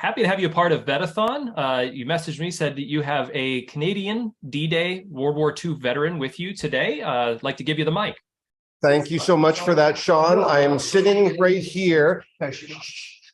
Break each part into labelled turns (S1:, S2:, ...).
S1: happy to have you a part of Vet-a-Thon. You messaged me, said that you have a Canadian D-Day World War II veteran with you today. I'd like to give you the mic.
S2: Thank you so much for that, Sean. I am sitting right here.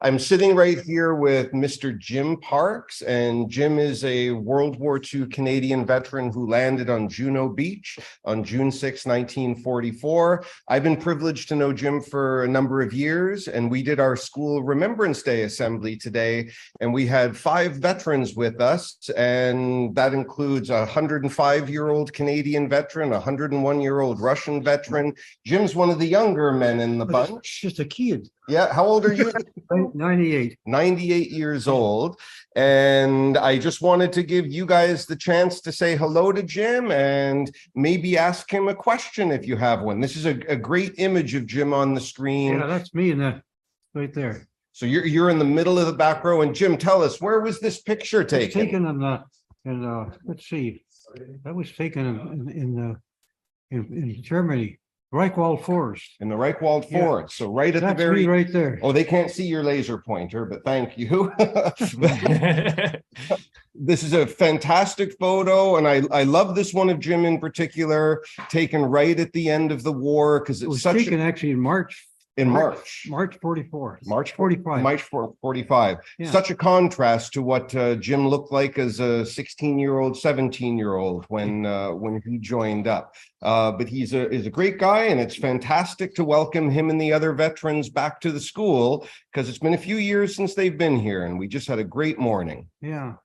S2: I'm sitting right here with Mr. Jim Parks, and Jim is a World War II Canadian veteran who landed on Juno Beach on June 6, 1944. I've been privileged to know Jim for a number of years, and we did our school Remembrance Day assembly today, and we had 5 veterans with us, and that includes a 105-year-old Canadian veteran, a 101-year-old Russian veteran. Jim's one of the younger men in the bunch.
S3: Just a kid.
S2: Yeah, how old are you?
S3: 98.
S2: 98 years old. And I just wanted to give you guys the chance to say hello to Jim and maybe ask him a question if you have one. This is a great image of Jim on the screen.
S3: Yeah, that's me in that right there.
S2: So you're in the middle of the back row. And Jim, tell us, where was this picture taken?
S3: It's taken in let's see, that was taken in Germany. Reichwald Forest.
S2: In the Reichwald Forest. So right at
S3: That's
S2: the very
S3: me right there.
S2: Oh, they can't see your laser pointer, but thank you. This is a fantastic photo, and I love this one of Jim in particular, taken right at the end of the war, because
S3: It was
S2: it's such
S3: taken actually in March. March 44.
S2: March
S3: 45.
S2: March 45.
S3: Yeah.
S2: Such a contrast to what Jim looked like as a 16-year-old, 17-year-old when he joined up. But he's a great guy, and it's fantastic to welcome him and the other veterans back to the school, because it's been a few years since they've been here, and we just had a great morning.
S3: Yeah.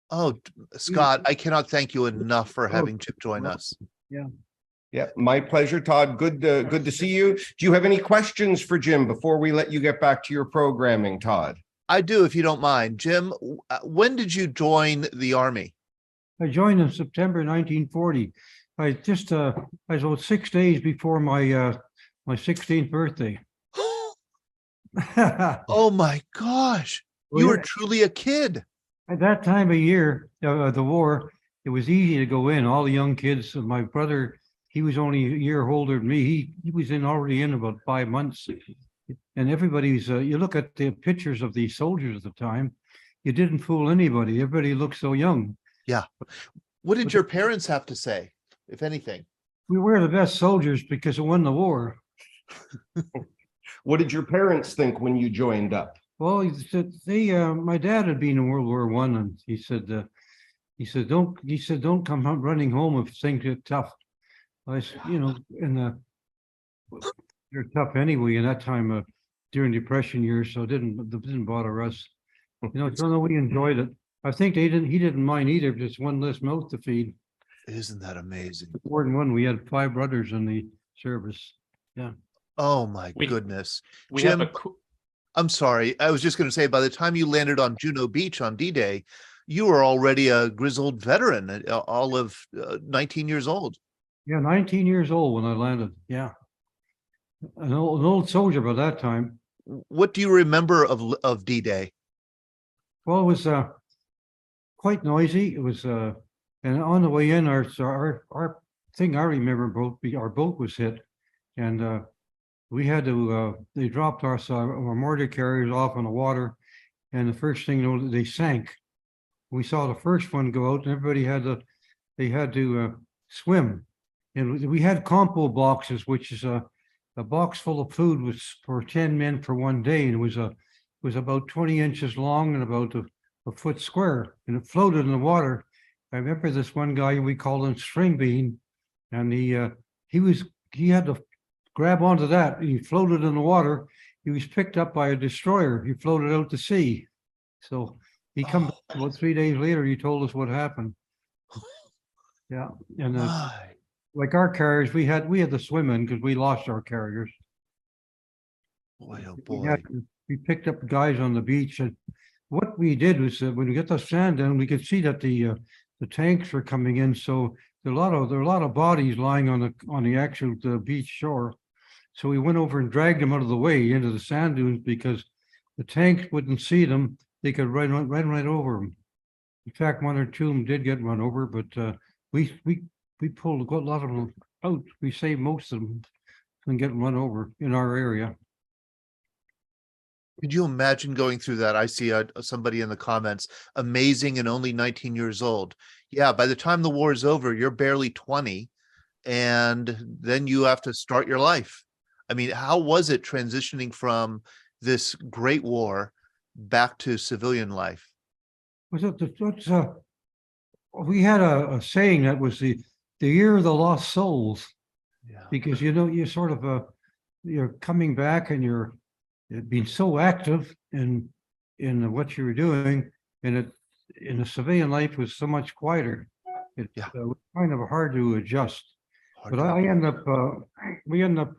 S4: Oh, Scott, I cannot thank you enough for having Chip join us.
S3: Yeah.
S2: Yeah, my pleasure, Todd. Good to see you. Do you have any questions for Jim before we let you get back to your programming, Todd?
S4: I do, if you don't mind. Jim, when did you join the Army?
S3: I joined in September 1940. I was about 6 days before my 16th birthday.
S4: Oh my gosh, you were truly a kid.
S3: At that time of year, the war, it was easy to go in. All the young kids, my brother, he was only a year older than me. He was already in about 5 months. And everybody's, you look at the pictures of these soldiers at the time, you didn't fool anybody. Everybody looked so young.
S4: Yeah. What did your parents have to say, if anything?
S3: We were the best soldiers because we won the war.
S2: What did your parents think when you joined up?
S3: Well, he said my dad had been in World War I, and he said, don't come running home if things get tough. They're tough anyway in that time during Depression years, so it didn't bother us. So we enjoyed it. I think he didn't mind either, just one less mouth to feed.
S4: Isn't that amazing?
S3: More than one. We had 5 brothers in the service. Yeah.
S4: Oh my goodness.
S1: We
S4: Jim,
S1: have
S4: I'm sorry. I was just going to say, by the time you landed on Juno Beach on D-Day, you were already a grizzled veteran, all of 19 years old.
S3: Yeah, 19 years old when I landed. Yeah. An old soldier by that time.
S4: What do you remember of D-Day?
S3: Well, it was quite noisy. It was and on the way in, our thing I remember, our boat was hit, and we had to they dropped our mortar carriers off in the water, and the first thing they sank. We saw the first one go out, and everybody had to swim. And we had compo boxes, which is a box full of food was for 10 men for one day, and it was about 20 inches long and about a foot square, and it floated in the water. I remember this one guy, we called him String Bean, and he had to grab onto that. He floated in the water. He was picked up by a destroyer. He floated out to sea. So he come back about 3 days later. He told us what happened. Yeah, and like our carriers, we had to swim in because we lost our carriers.
S4: Boy, oh boy.
S3: We picked up guys on the beach, and what we did was when we got the sand down, we could see that the tanks were coming in. So there are a lot of bodies lying on the actual beach shore. So we went over and dragged them out of the way into the sand dunes because the tanks wouldn't see them. They could run right over them. In fact, 1 or 2 of them did get run over, but we pulled a lot of them out. We saved most of them from getting run over in our area.
S4: Could you imagine going through that? I see somebody in the comments, amazing and only 19 years old. Yeah, by the time the war is over, you're barely 20, and then you have to start your life. I mean, how was it transitioning from this great war back to civilian life?
S3: Was it we had a saying that was the year of the lost souls,
S4: Yeah.
S3: because you sort of you're coming back and you're being so active in what you were doing, and it in the civilian life was so much quieter. It
S4: Yeah.
S3: was kind of hard to adjust.
S4: Hard
S3: But
S4: to-
S3: I end up we end up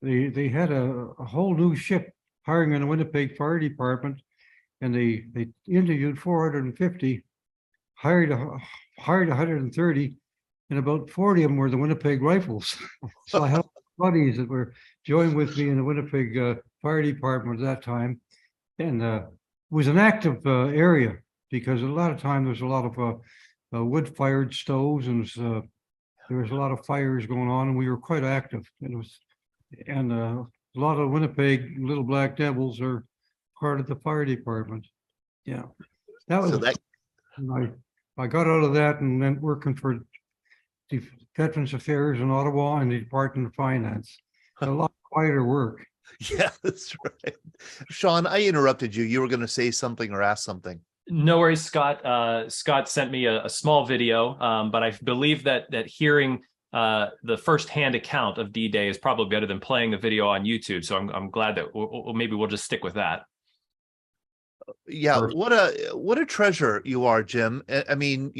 S3: they had a whole new ship hiring in the Winnipeg Fire Department, and they interviewed 450, hired 130, and about 40 of them were the Winnipeg Rifles. So I had buddies that were joined with me in the Winnipeg Fire Department at that time, and it was an active area, because a lot of time there's a lot of wood-fired stoves, and there was a lot of fires going on, and we were quite active. And it was, and a lot of Winnipeg Little Black Devils are part of the fire department. Yeah, that was.
S4: So that
S3: I got out of that and went working for the Veterans Affairs in Ottawa and the Department of Finance. A lot quieter work.
S4: yeah, that's right. Sean, I interrupted you. You were going to say something or ask something.
S1: No worries, Scott. Scott sent me a small video, but I believe that hearing the firsthand account of D-Day is probably better than playing the video on YouTube. So I'm glad that maybe we'll just stick with that.
S4: Yeah,
S1: Perfect.
S4: what a treasure you are, Jim. I mean,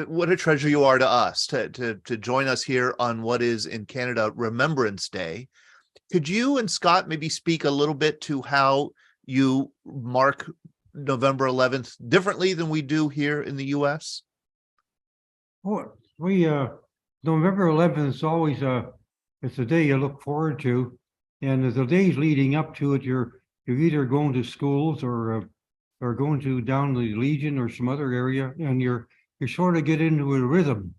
S4: what a treasure you are to us to join us here on what is in Canada Remembrance Day. Could you and Scott maybe speak a little bit to how you mark November 11th differently than we do here in the US?
S3: Oh, we November 11th is always it's a day you look forward to, and the days leading up to it, you're either going to schools or going to down the Legion or some other area, and you're sort of get into a rhythm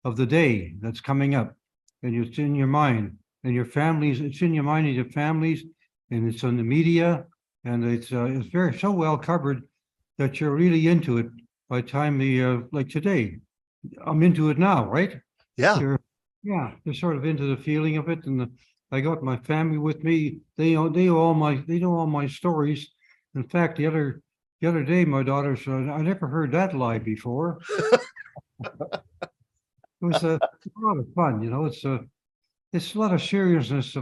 S3: of the day that's coming up, and it's in your mind and your families. It's in your mind and your families, and it's on the media, and it's very so well covered that you're really into it by the time like today. I'm into it now, right?
S4: Yeah.
S3: You're sort of into the feeling of it, and I got my family with me. They know all my stories. In fact, the other day, my daughter said, "I never heard that lie before." It was a lot of fun, It's a lot of seriousness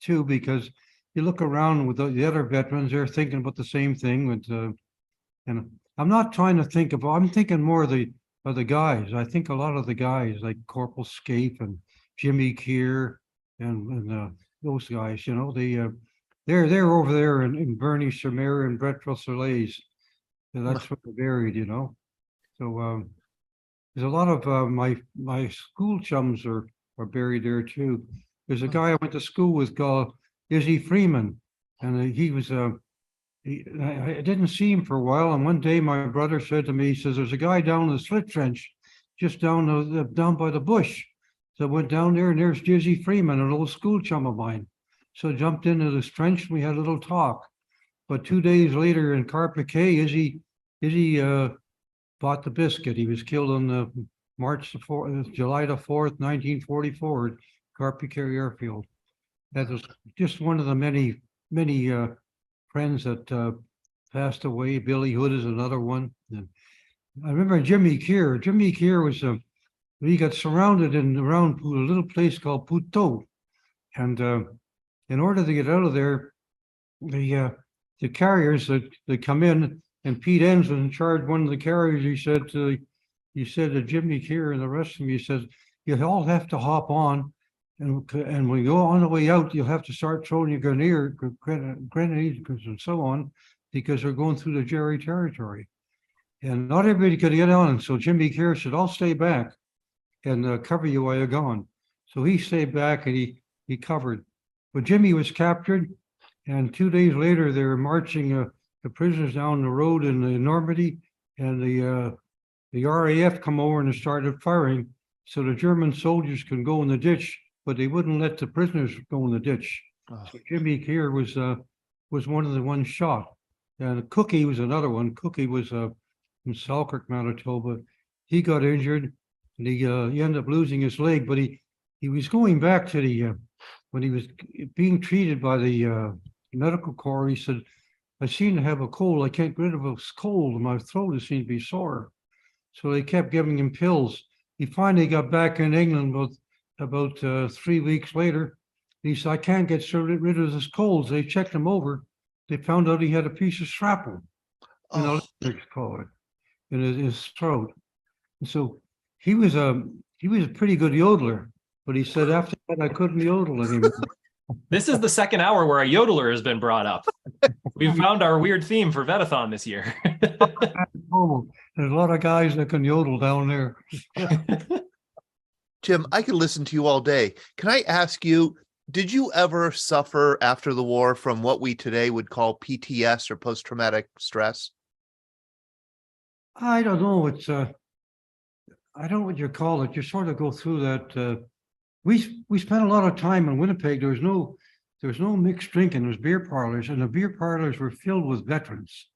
S3: too, because you look around with the other veterans; they're thinking about the same thing. And I'm not trying to think of. I'm thinking more of the guys. I think a lot of the guys like Corporal Scaife and Jimmy Keir and those guys, they're over there in Bernie-sur-Mer and Brett-Rousselet's. And that's where they're buried, So there's a lot of my school chums are buried there too. There's a guy I went to school with called Izzy Freeman, and he was I didn't see him for a while, and one day my brother said to me, he says, "There's a guy down in the slit trench, just down by the bush." So I went down there, and there's Izzy Freeman, an old school chum of mine. So I jumped into this trench, and we had a little talk. But 2 days later in Carpiquet, Izzy bought the biscuit. He was killed on the July the 4th, 1944, at Carpiquet Airfield. That was just one of the many friends that passed away. Billy Hood is another one. And I remember Jimmy Keir. Jimmy Keir was he got surrounded around a little place called Putot, and in order to get out of there, the carriers that come in, and Pete Enns was in charge of one of the carriers. He said to Jimmy Keir and the rest of them, he says, "You all have to hop on. And when you go on the way out, you'll have to start throwing your grenades and so on, because we're going through the Jerry territory." And not everybody could get on. And so Jimmy Keir said, "I'll stay back and cover you while you're gone." So he stayed back and he covered. But Jimmy was captured. And 2 days later, they were marching the prisoners down the road in Normandy. And the RAF come over and started firing. So the German soldiers can go in the ditch, but they wouldn't let the prisoners go in the ditch.
S4: Oh,
S3: So Jimmy here was one of the ones shot. And Cookie was another one. Cookie was in Selkirk, Manitoba. He got injured and he ended up losing his leg, but he was going back to the when he was being treated by the medical corps. He said, I seem to have a cold. I can't get rid of this cold. My throat seems to be sore. So they kept giving him pills. He finally got back in England about 3 weeks later. He said, I can't get rid of this cold. They checked him over. They found out he had a piece of shrapnel in
S4: oh,
S3: his throat. And so he was a pretty good yodeler, but he said after that I couldn't yodel anymore.
S1: This is the second hour where a yodeler has been brought up. We found our weird theme for Vet-a-Thon this year.
S3: Oh, there's a lot of guys that can yodel down there.
S4: Jim, I could listen to you all day. Can I ask you, did you ever suffer after the war from what we today would call PTS or post-traumatic stress?
S3: I don't know. It's I don't know what you call it. You sort of go through that. We spent a lot of time in Winnipeg. There was no mixed drinking. There was beer parlors, and the beer parlors were filled with veterans.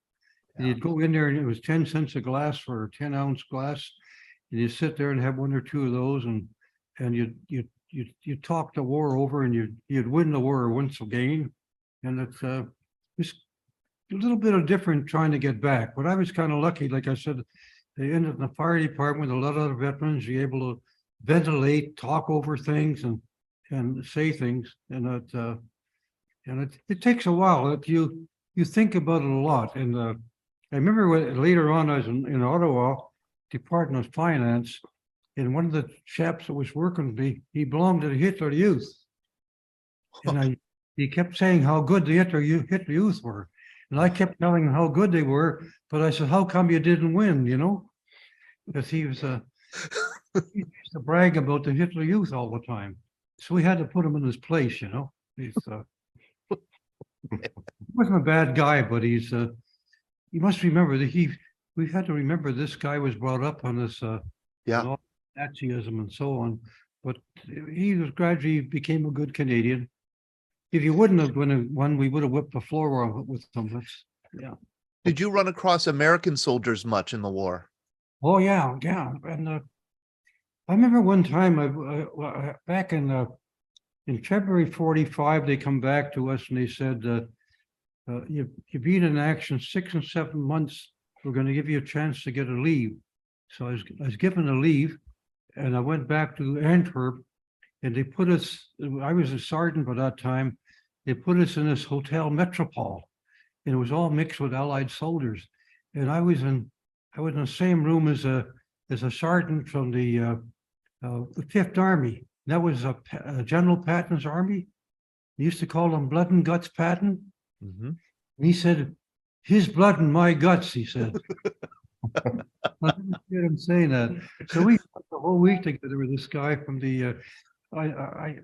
S3: And you'd go in there, and it was 10 cents a glass for a 10-ounce glass. And you sit there and have one or two of those, and you talk the war over, and you'd win the war once again. And it's a little bit of different trying to get back. But I was kind of lucky, like I said. They ended in the fire department. A lot of the veterans, you're able to ventilate, talk over things, and say things, and it takes a while. You think about it a lot. And I remember later on, I was in Ottawa, Department of Finance, and one of the chaps that was working with me, he belonged to the Hitler Youth, and he kept saying how good the Hitler Youth were, and I kept telling him how good they were, but I said, how come you didn't win? You know, because he was he used to brag about the Hitler Youth all the time. So we had to put him in his place, you know. He wasn't a bad guy, but you must remember that we had to remember this guy was brought up on this Nazism and so on, but he was gradually became a good Canadian. If you wouldn't have won, we would have whipped the floor with them. Yeah.
S4: Did you run across American soldiers much in the war?
S3: Oh yeah. And I remember one time I back in February 45, they come back to us and they said, you've been in action 6 and 7 months. We're going to give you a chance to get a leave. So I was given a leave, and I went back to Antwerp, and they put us. I was a sergeant by that time. They put us in this hotel Metropole, and it was all mixed with Allied soldiers. And I was in the same room as a sergeant from the 5th Army. That was General Patton's army. They used to call him Blood and Guts Patton.
S4: Mm-hmm.
S3: And he said, his blood and my guts, he said. I didn't hear him saying that. So we spent the whole week together with this guy from the, I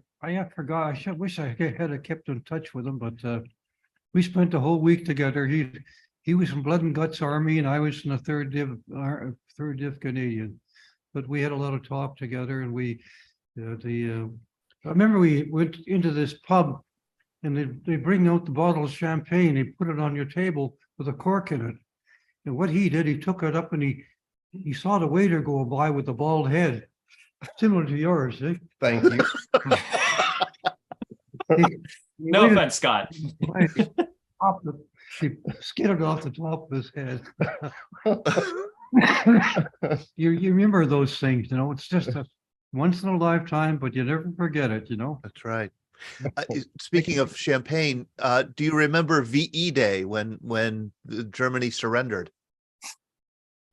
S3: forgot, wish I had kept in touch with him, but we spent the whole week together. He was from Blood and Guts Army, and I was in the 3rd Div Canadian. But we had a lot of talk together, and I remember we went into this pub, and they bring out the bottle of champagne. They put it on your table with a cork in it. And what he did, he took it up and he saw the waiter go by with the bald head, similar to yours. Eh?
S2: Thank you.
S1: No offense, Scott.
S3: She skidded off the top of his head. You remember those things, you know, it's just a once in a lifetime, but you never forget it, you know.
S4: That's right. Speaking of champagne, do you remember VE Day when Germany surrendered?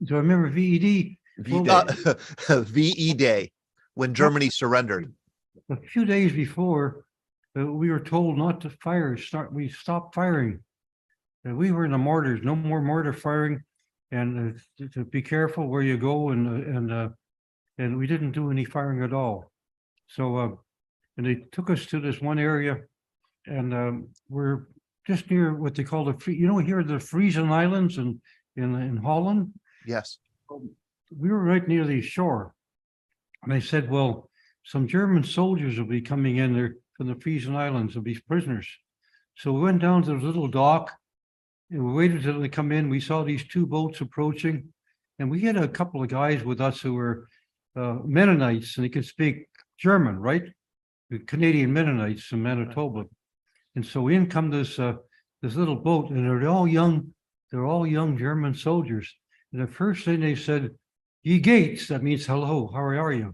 S3: Do I remember VED?
S4: VE Day, when Germany surrendered.
S3: A few days before, we were told not to fire. We stopped firing. We were in the mortars. No more mortar firing, and to be careful where you go. And we didn't do any firing at all. So, and they took us to this one area, and we're just near what they call here the Frisian Islands in Holland.
S4: Yes.
S3: We were right near the shore, and they said, well, some German soldiers will be coming in there from the Frisian Islands of these prisoners. So we went down to the little dock and we waited till they come in. We saw these two boats approaching, and we had a couple of guys with us who were Mennonites, and they could speak German, right? The Canadian Mennonites from Manitoba. And so in come this little boat, and they're all young German soldiers. And the first thing they said, "Ye gates," that means hello, how are you?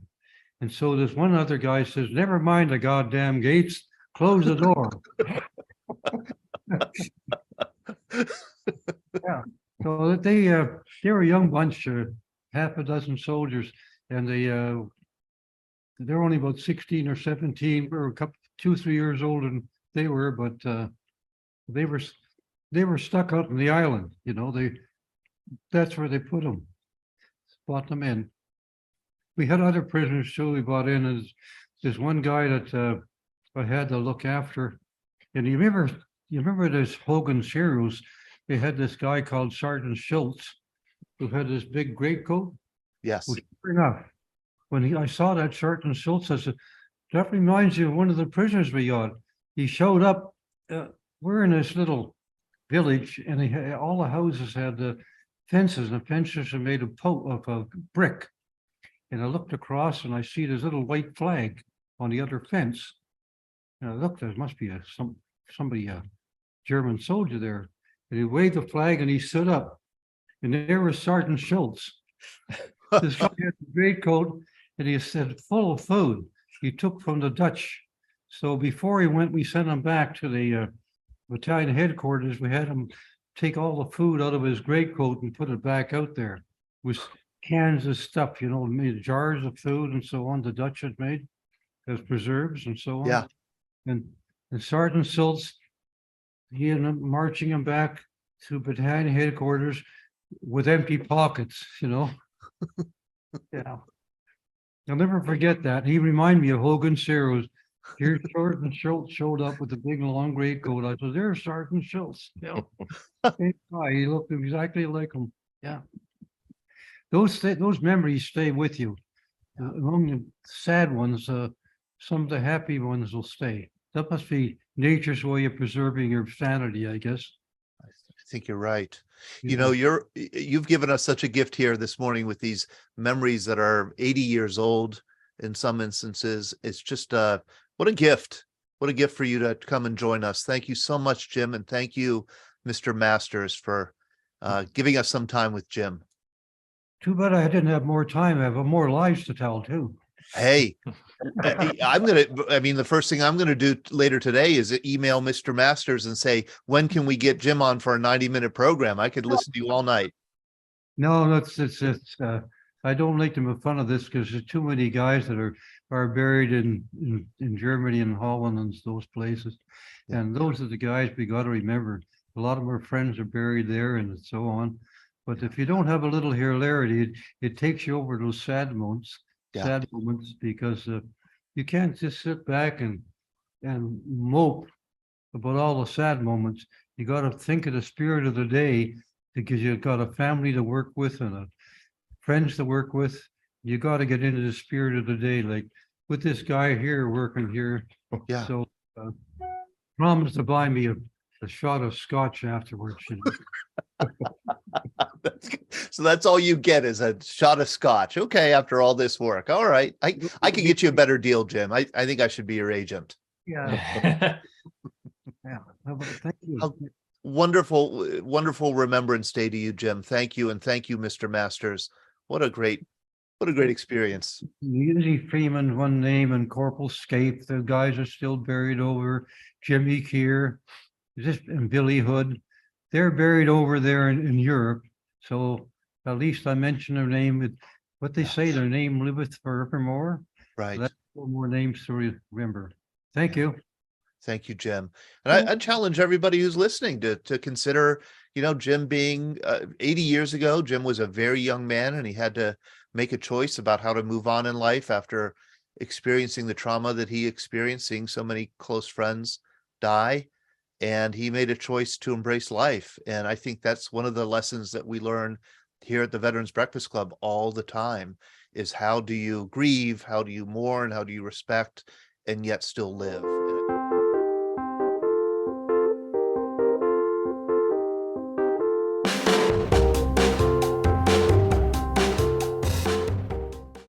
S3: And so this one other guy says, "Never mind the goddamn gates, close the door." Yeah. So they were a young bunch, half a dozen soldiers, and they're only about 16 or 17, or a couple, 2-3 years older than they were, but they were stuck out in the island. You know, that's where they put them, brought them in. We had other prisoners too. We brought in. There's one guy that I had to look after, and you remember this Hogan's Heroes? They had this guy called Sergeant Schultz, who had this big greatcoat.
S4: Yes.
S3: Well, sure enough, when I saw that Sergeant Schultz, I said, "That reminds you of one of the prisoners we got." He showed up. We're in this little village, and all the houses had fences, and the fences are made of brick. And I looked across, and I see this little white flag on the other fence. And I looked, there must be somebody, a German soldier there. And he waved the flag, and he stood up. And there was Sergeant Schultz. This guy had a greatcoat, and he said, full of food. He took from the Dutch. So before he went, we sent him back to the battalion headquarters. We had him take all the food out of his greatcoat and put it back out there with cans of stuff, you know, made jars of food and so on. The Dutch had made as preserves and so on.
S4: Yeah.
S3: And Sergeant Schultz, he ended up marching him back to battalion headquarters with empty pockets, you know. Yeah. I'll never forget that. He reminded me of Hogan's Heroes. Here Sergeant Schultz showed up with a big long greatcoat. I said, "There's Sergeant Schultz." Yeah. He looked exactly like him. Yeah. Those memories stay with you. Among the sad ones, some of the happy ones will stay. That must be nature's way of preserving your sanity, I guess.
S4: I think you're right. You know, you've given us such a gift here this morning with these memories that are 80 years old in some instances. It's just what a gift. What a gift for you to come and join us. Thank you so much, Jim. And thank you, Mr. Masters, for giving us some time with Jim.
S3: Too bad I didn't have more time. I have more lives to tell too.
S4: Hey, the first thing I'm going to do later today is email Mr. Masters and say, when can we get Jim on for a 90-minute program? I could listen to you all night.
S3: No, it's I don't like to make fun of this because there's too many guys that are buried in Germany and Holland and those places.
S4: Yeah.
S3: And those are the guys we got to remember. A lot of our friends are buried there and so on. But if you don't have a little hilarity, it takes you over those sad moments.
S4: Yeah.
S3: Sad moments, because you can't just sit back and mope about all the sad moments. You got to think of the spirit of the day, because you've got a family to work with and friends to work with. You got to get into the spirit of the day, like with this guy here working here.
S4: Yeah.
S3: So promise to buy me a shot of scotch afterwards. You know?
S4: So that's all you get is a shot of scotch. Okay, after all this work. All right. I can get you a better deal, Jim. I think I should be your agent.
S3: Yeah. Yeah. Thank you.
S4: Wonderful Remembrance Day to you, Jim. Thank you. And thank you, Mr. Masters. What a great experience.
S3: Easy Freeman, one name, and Corporal Scape. The guys are still buried over. Jimmy Keir, and Billy Hood. They're buried over there in Europe. So at least I mentioned their name. What they say, their name liveth forevermore.
S4: Right.
S3: So that's 4 more names to remember. Thank you.
S4: Thank you, Jim. And I challenge everybody who's listening to consider, Jim being 80 years ago, Jim was a very young man, and he had to make a choice about how to move on in life after experiencing the trauma that he experienced, seeing so many close friends die. And he made a choice to embrace life. And I think that's one of the lessons that we learn here at the Veterans Breakfast Club all the time, is how do you grieve? How do you mourn? How do you respect and yet still live?